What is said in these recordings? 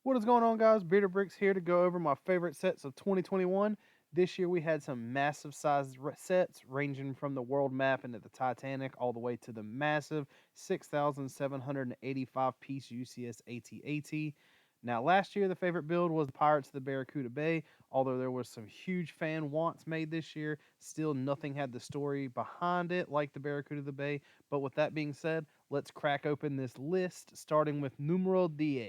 What is going on, guys? Bearder Bricks here to go over my favorite sets of 2021. This year we had some massive sized sets ranging from the world map into the Titanic all the way to the massive 6,785 piece UCS ATAT. Now, last year the favorite build was the Pirates of the Barracuda Bay. Although there was some huge fan wants made this year, still nothing had the story behind it like the Barracuda of the Bay. But with that being said, let's crack open this list starting with numero 10.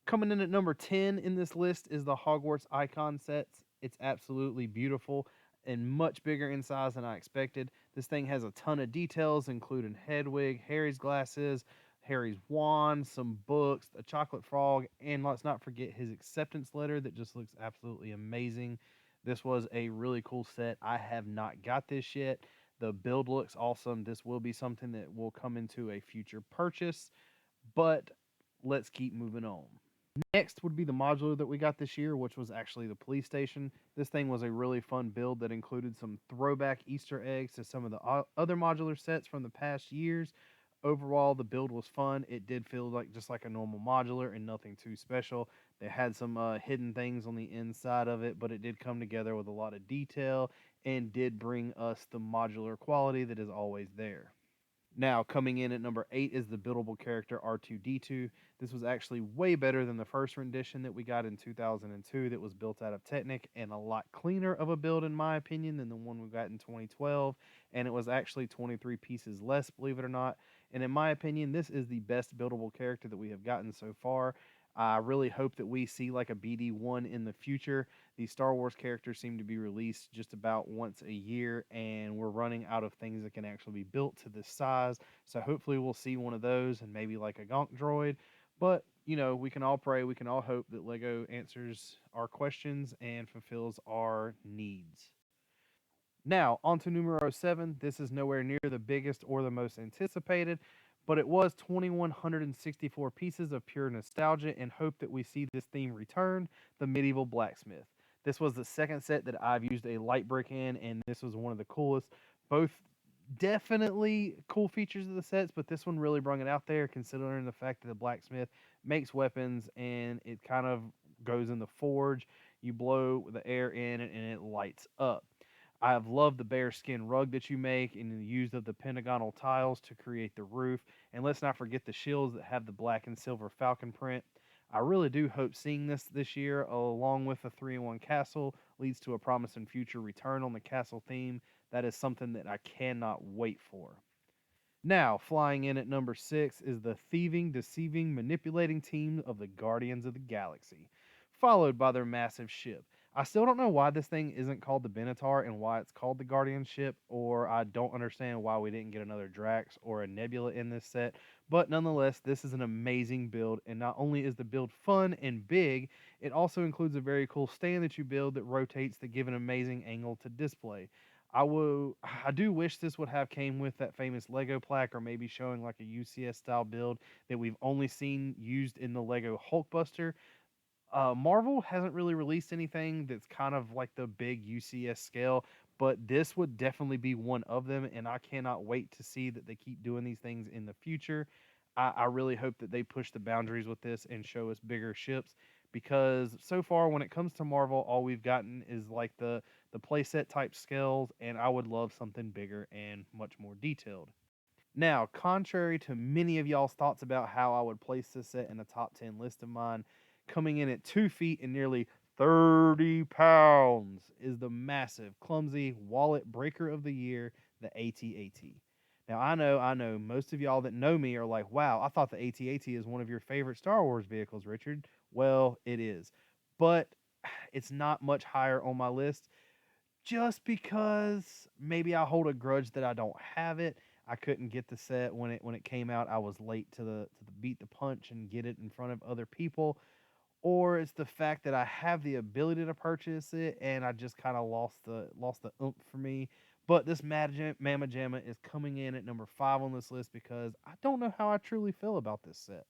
Coming in at number 10 in this list is the Hogwarts Icon sets. It's absolutely beautiful and much bigger in size than I expected. This thing has a ton of details, including Hedwig, Harry's glasses, Harry's wand, some books, a chocolate frog, and let's not forget his acceptance letter that just looks absolutely amazing. This was a really cool set. I have not got this yet. The build looks awesome. This will be something that will come into a future purchase, but let's keep moving on. Next would be the modular that we got this year, which was actually the police station. This thing was a really fun build that included some throwback Easter eggs to some of the other modular sets from the past years. Overall, the build was fun. It did feel like just like a normal modular and nothing too special. They had some hidden things on the inside of it, but it did come together with a lot of detail and did bring us the modular quality that is always there. Now, coming in at number 8 is the buildable character R2D2. This was actually way better than the first rendition that we got in 2002 that was built out of Technic, and a lot cleaner of a build, in my opinion, than the one we got in 2012. And it was actually 23 pieces less, believe it or not. And in my opinion, this is the best buildable character that we have gotten so far. I really hope that we see like a BD1 in the future. These Star Wars characters seem to be released just about once a year, and we're running out of things that can actually be built to this size. So hopefully we'll see one of those and maybe like a Gonk droid. But we can all pray, we can all hope that Lego answers our questions and fulfills our needs. Now, on to numero 7. This is nowhere near the biggest or the most anticipated, but it was 2,164 pieces of pure nostalgia and hope that we see this theme return, the Medieval Blacksmith. This was the second set that I've used a light brick in, and this was one of the coolest. Both definitely cool features of the sets, but this one really brought it out there considering the fact that the blacksmith makes weapons and it kind of goes in the forge. You blow the air in it and it lights up. I have loved the bear skin rug that you make and the use of the pentagonal tiles to create the roof. And let's not forget the shields that have the black and silver falcon print. I really do hope seeing this year, along with the 3-in-1 castle, leads to a promising future return on the castle theme. That is something that I cannot wait for. Now, flying in at number 6 is the thieving, deceiving, manipulating team of the Guardians of the Galaxy, followed by their massive ship. I still don't know why this thing isn't called the Benatar and why it's called the Guardian ship, or I don't understand why we didn't get another Drax or a Nebula in this set. But nonetheless, this is an amazing build, and not only is the build fun and big, it also includes a very cool stand that you build that rotates to give an amazing angle to display. I do wish this would have came with that famous Lego plaque or maybe showing like a UCS style build that we've only seen used in the Lego Hulkbuster. Marvel hasn't really released anything that's kind of like the big UCS scale, but this would definitely be one of them, and I cannot wait to see that they keep doing these things in the future. I really hope that they push the boundaries with this and show us bigger ships because so far when it comes to Marvel, all we've gotten is like the playset type scales, and I would love something bigger and much more detailed. Now, contrary to many of y'all's thoughts about how I would place this set in a top 10 list of mine, coming in at 2 feet and nearly 30 pounds is the massive, clumsy wallet breaker of the year, the ATAT. Now, I know, most of y'all that know me are like, wow, I thought the ATAT is one of your favorite Star Wars vehicles, Richard. Well, it is. But it's not much higher on my list just because maybe I hold a grudge that I don't have it. I couldn't get the set when it came out. I was late to the beat the punch and get it in front of other people, or it's the fact that I have the ability to purchase it and I just kind of lost the oomph for me. But this Mama Jamma is coming in at number 5 on this list because I don't know how I truly feel about this set.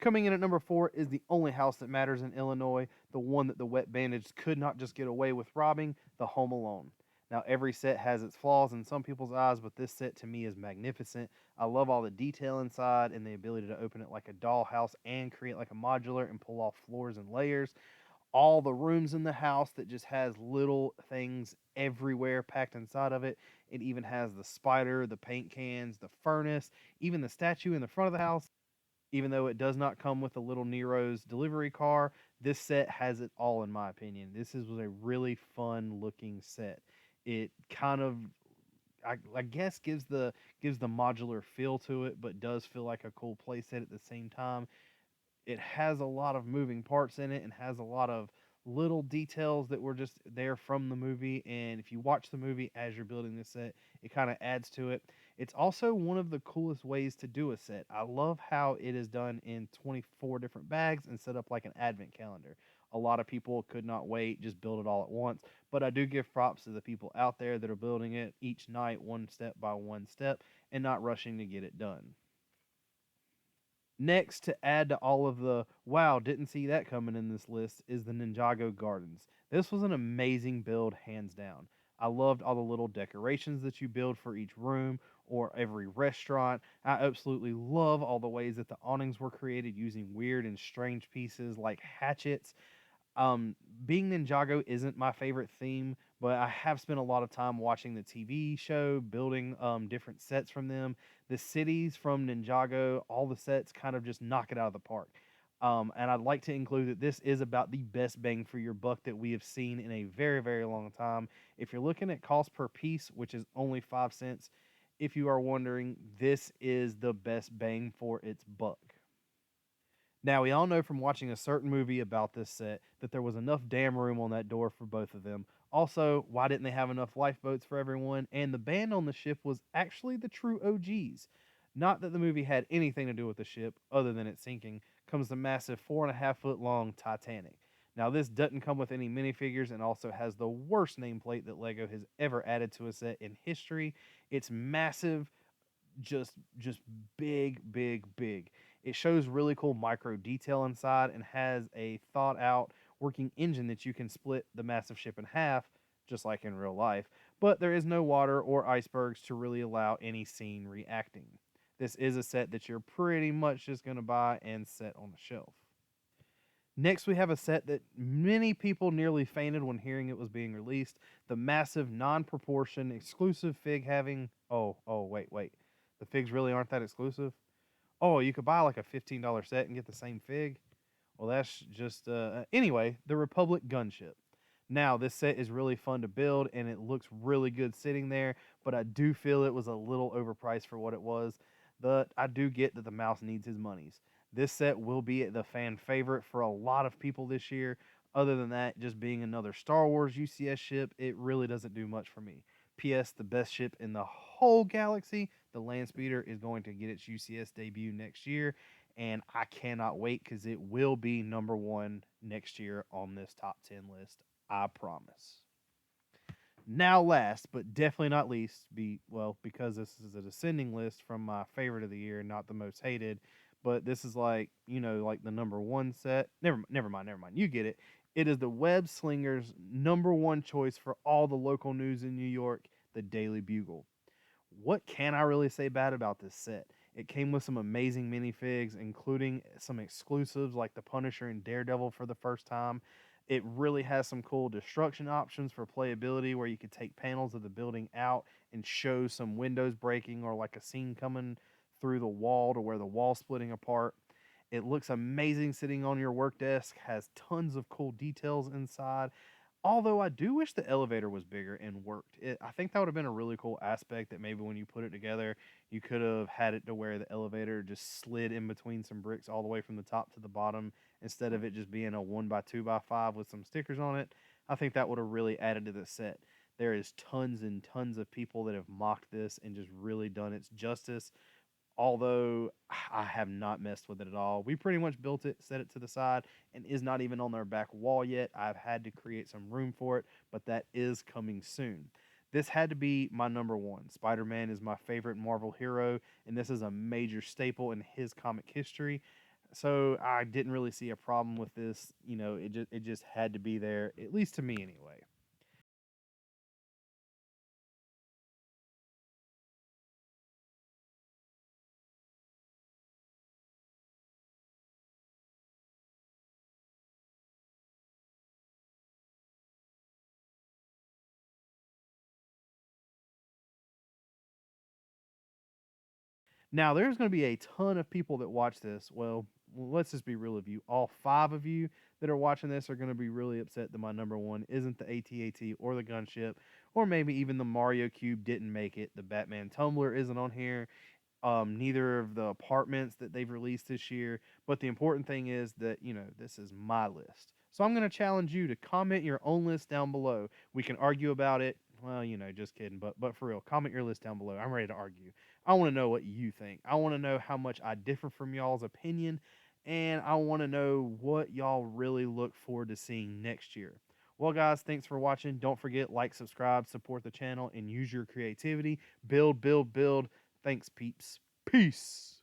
Coming in at number 4 is the only house that matters in Illinois, the one that the wet bandits could not just get away with robbing, the Home Alone. Now, every set has its flaws in some people's eyes, but this set to me is magnificent. I love all the detail inside and the ability to open it like a dollhouse and create like a modular and pull off floors and layers. All the rooms in the house that just has little things everywhere packed inside of it. It even has the spider, the paint cans, the furnace, even the statue in the front of the house. Even though it does not come with a little Nero's delivery car, this set has it all, in my opinion. Was a really fun looking set. It kind of, I guess, gives the modular feel to it, but does feel like a cool playset at the same time. It has a lot of moving parts in it and has a lot of little details that were just there from the movie. And if you watch the movie as you're building this set, it kind of adds to it. It's also one of the coolest ways to do a set. I love how it is done in 24 different bags and set up like an advent calendar. A lot of people could not wait, just build it all at once. But I do give props to the people out there that are building it each night, one step by one step, and not rushing to get it done. Next, to add to all of the wow, didn't see that coming in this list, is the Ninjago Gardens. This was an amazing build, hands down. I loved all the little decorations that you build for each room or every restaurant. I absolutely love all the ways that the awnings were created using weird and strange pieces like hatchets. um, Being Ninjago isn't my favorite theme, but I have spent a lot of time watching the TV show, building different sets from them. The cities from Ninjago, all the sets kind of just knock it out of the park. And I'd like to include that this is about the best bang for your buck that we have seen in a very, very long time. If you're looking at cost per piece, which is only 5 cents, if you are wondering, this is the best bang for its buck. Now, we all know from watching a certain movie about this set that there was enough damn room on that door for both of them. Also, why didn't they have enough lifeboats for everyone? And the band on the ship was actually the true OGs. Not that the movie had anything to do with the ship, other than it sinking, comes the massive 4.5 foot long Titanic. Now, this doesn't come with any minifigures and also has the worst nameplate that LEGO has ever added to a set in history. It's massive, just big, big, big. It shows really cool micro detail inside and has a thought out working engine that you can split the massive ship in half, just like in real life. But there is no water or icebergs to really allow any scene reacting. This is a set that you're pretty much just going to buy and set on the shelf. Next, we have a set that many people nearly fainted when hearing it was being released. The massive, non-proportion, exclusive fig having. Wait. The figs really aren't that exclusive? Oh, you could buy like a $15 set and get the same fig? Well, that's just. Anyway, the Republic gunship. Now, this set is really fun to build and it looks really good sitting there, but I do feel it was a little overpriced for what it was. But I do get that the mouse needs his monies. This set will be the fan favorite for a lot of people this year. Other than that, just being another Star Wars UCS ship, it really doesn't do much for me. P.S. The best ship in the whole galaxy, the Land Speeder, is going to get its UCS debut next year, and I cannot wait because it will be number one next year on this top 10 list. I promise. Now, last but definitely not least, because this is a descending list from my favorite of the year, not the most hated, but this is like like the number one set. Never mind. You get it. It is the Web Slingers number one choice for all the local news in New York, the Daily Bugle. What can I really say bad about this set? It came with some amazing minifigs, including some exclusives like the Punisher and Daredevil for the first time. It really has some cool destruction options for playability where you could take panels of the building out and show some windows breaking or like a scene coming through the wall to where the wall's splitting apart. It looks amazing sitting on your work desk, has tons of cool details inside. Although I do wish the elevator was bigger and worked. I think that would have been a really cool aspect that maybe when you put it together, you could have had it to where the elevator just slid in between some bricks all the way from the top to the bottom instead of it just being a 1x2x5 with some stickers on it. I think that would have really added to the set. There is tons and tons of people that have mocked this and just really done its justice, although I have not messed with it at all. We pretty much built it, set it to the side, and is not even on their back wall yet. I've had to create some room for it, but that is coming soon. This had to be my number one. Spider-Man is my favorite Marvel hero, and this is a major staple in his comic history. So I didn't really see a problem with this. It just had to be there, at least to me anyway. Now, there's going to be a ton of people that watch this. Well, let's just be real with you. All 5 of you that are watching this are going to be really upset that my number one isn't the ATAT or the gunship, or maybe even the Mario Cube didn't make it. The Batman Tumbler isn't on here. Neither of the apartments that they've released this year. But the important thing is that, this is my list. So I'm going to challenge you to comment your own list down below. We can argue about it. Well, just kidding. But for real, comment your list down below. I'm ready to argue. I want to know what you think. I want to know how much I differ from y'all's opinion. And I want to know what y'all really look forward to seeing next year. Well, guys, thanks for watching. Don't forget, like, subscribe, support the channel, and use your creativity. Build, build, build. Thanks, peeps. Peace.